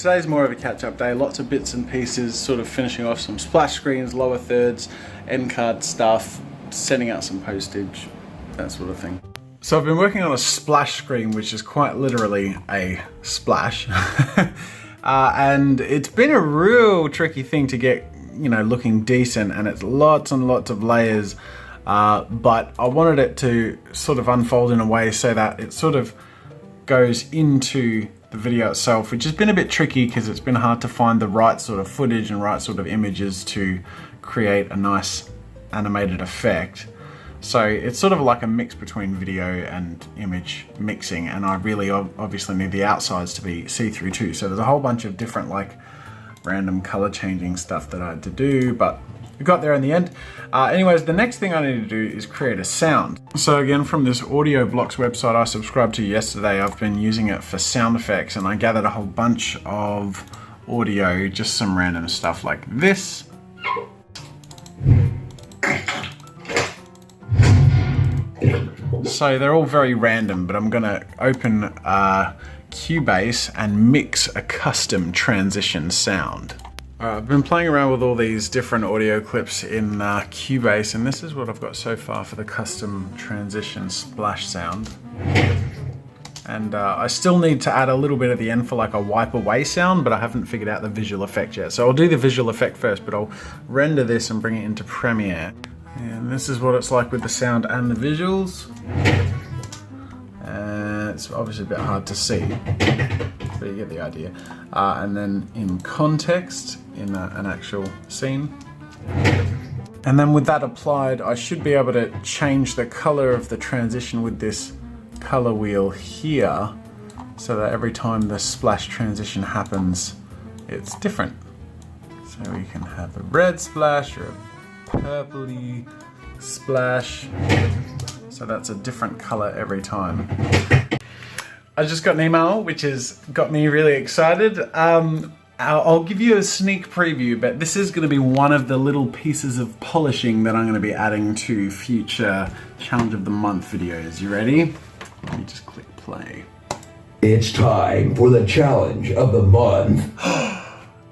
today's more of a catch-up day, lots of bits and pieces, sort of finishing off some splash screens, lower thirds, end card stuff, sending out some postage, that sort of thing. So I've been working on a splash screen, which is quite literally a splash. And it's been a real tricky thing to get, you know, looking decent, and it's lots and lots of layers. But I wanted it to sort of unfold in a way so that it sort of goes into the video itself, which has been a bit tricky because it's been hard to find the right sort of footage and right sort of images to create a nice animated effect. So it's sort of like a mix between video and image mixing, and I really obviously need the outsides to be see-through too. So there's a whole bunch of different like random color changing stuff that I had to do, but we got there in the end. Anyways, the next thing I need to do is create a sound. So again, from this Audio Blocks website I subscribed to yesterday, I've been using it for sound effects, and I gathered a whole bunch of audio, just some random stuff like this. So they're all very random, but I'm gonna open Cubase and mix a custom transition sound. I've been playing around with all these different audio clips in Cubase, and this is what I've got so far for the custom transition splash sound. And I still need to add a little bit at the end for like a wipe away sound, but I haven't figured out the visual effect yet. So I'll do the visual effect first, but I'll render this and bring it into Premiere. And this is what it's like with the sound and the visuals. It's obviously a bit hard to see, but you get the idea. And then in context, in an actual scene. And then with that applied, I should be able to change the color of the transition with this color wheel here, so that every time the splash transition happens, it's different. So we can have a red splash or a purpley splash. So that's a different color every time. I just got an email, which has got me really excited. I'll give you a sneak preview, but this is going to be one of the little pieces of polishing that I'm going to be adding to future Challenge of the Month videos. You ready? Let me just click play. It's time for the Challenge of the Month.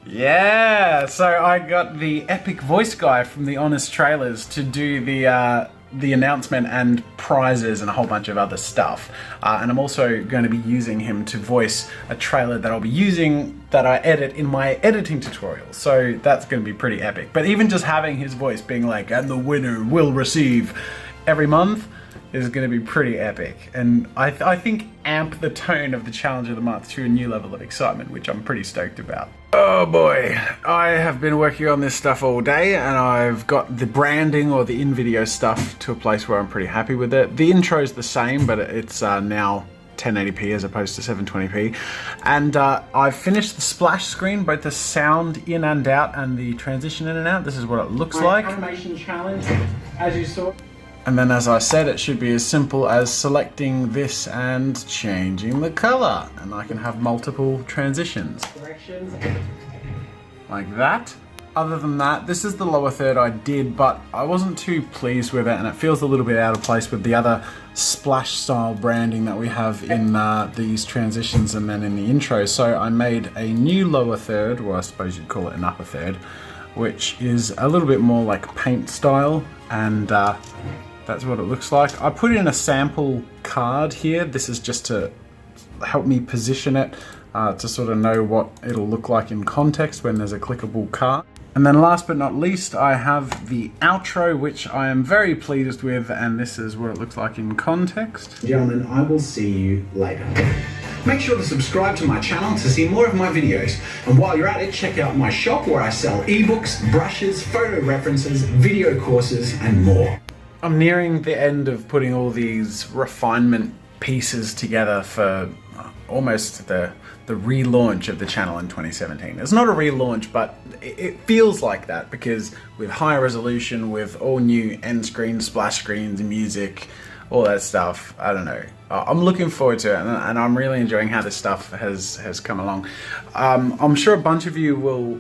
Yeah, so I got the epic voice guy from the Honest Trailers to do the announcement and prizes and a whole bunch of other stuff. And I'm also going to be using him to voice a trailer that I'll be using that I edit in my editing tutorial. So that's going to be pretty epic. But even just having his voice being like, and the winner will receive every month, is going to be pretty epic. And I think amp the tone of the Challenge of the Month to a new level of excitement, which I'm pretty stoked about. Oh boy, I have been working on this stuff all day, and I've got the branding or the in-video stuff to a place where I'm pretty happy with it. The intro's the same, but it's now 1080p as opposed to 720p. And I've finished the splash screen, both the sound in and out and the transition in and out. This is what it looks like. Animation challenge, as you saw. And then, as I said, it should be as simple as selecting this and changing the color. And I can have multiple transitions. Directions. Like that. Other than that, this is the lower third I did, but I wasn't too pleased with it, and it feels a little bit out of place with the other splash style branding that we have in these transitions and then in the intro. So I made a new lower third, or I suppose you'd call it an upper third, which is a little bit more like paint style, and that's what it looks like. I put in a sample card here. This is just to help me position it to sort of know what it'll look like in context when there's a clickable card. And then last but not least, I have the outro, which I am very pleased with, and this is what it looks like in context. Gentlemen, I will see you later. Make sure to subscribe to my channel to see more of my videos. And while you're at it, check out my shop where I sell ebooks, brushes, photo references, video courses, and more. I'm nearing the end of putting all these refinement pieces together for almost the relaunch of the channel in 2017. It's not a relaunch, but it feels like that, because with higher resolution, with all new end screens, splash screens, music, all that stuff, I don't know. I'm looking forward to it, and I'm really enjoying how this stuff has come along. I'm sure a bunch of you will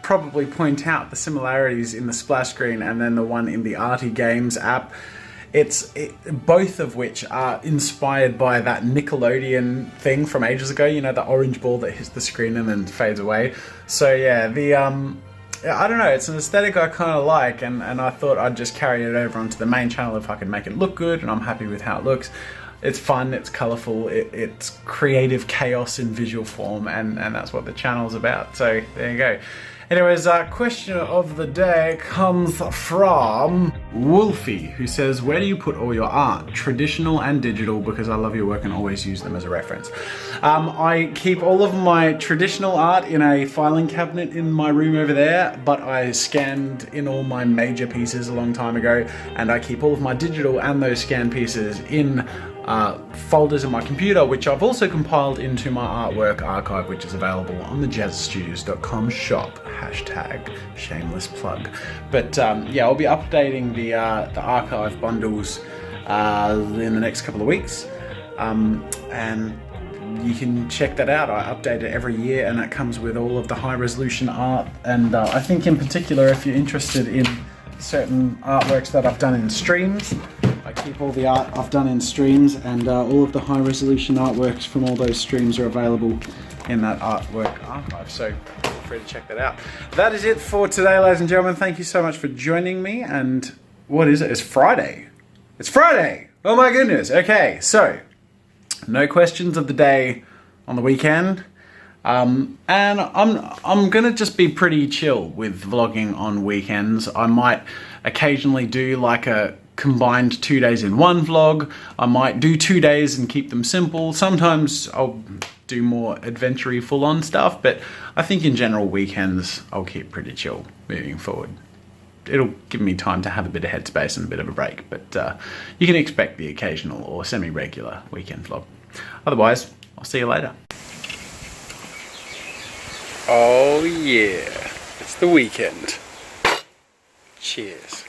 probably point out the similarities in the splash screen and then the one in the Arty Games app. both of which are inspired by that Nickelodeon thing from ages ago, you know, the orange ball that hits the screen and then fades away. So yeah, I don't know, it's an aesthetic I kind of like, and I thought I'd just carry it over onto the main channel if I could make it look good, and I'm happy with how it looks. It's fun, it's colourful, it's creative chaos in visual form, and that's what the channel's about. So there you go. Anyways, question of the day comes from Wolfie, who says, where do you put all your art? Traditional and digital, because I love your work and always use them as a reference. I keep all of my traditional art in a filing cabinet in my room over there, but I scanned in all my major pieces a long time ago, and I keep all of my digital and those scanned pieces in folders in my computer, which I've also compiled into my artwork archive, which is available on the jazzastudios.com shop. Hashtag shameless plug. But yeah, I'll be updating the archive bundles in the next couple of weeks, and you can check that out. I update it every year, and that comes with all of the high resolution art. And I think in particular, if you're interested in certain artworks that I've done in streams, I keep all the art I've done in streams, and all of the high resolution artworks from all those streams are available in that artwork archive, so feel free to check that out. That is it for today, ladies and gentlemen. Thank you so much for joining me. And what is it? It's Friday. It's Friday! Oh my goodness. Okay, so no questions of the day on the weekend. And I'm gonna just be pretty chill with vlogging on weekends. I might occasionally do like a combined 2 days in one vlog. I might do 2 days and keep them simple. Sometimes I'll do more adventure-y full-on stuff, but I think in general weekends I'll keep pretty chill moving forward. It'll give me time to have a bit of headspace and a bit of a break, but you can expect the occasional or semi-regular weekend vlog. Otherwise, I'll see you later. Oh yeah, it's the weekend. Cheers.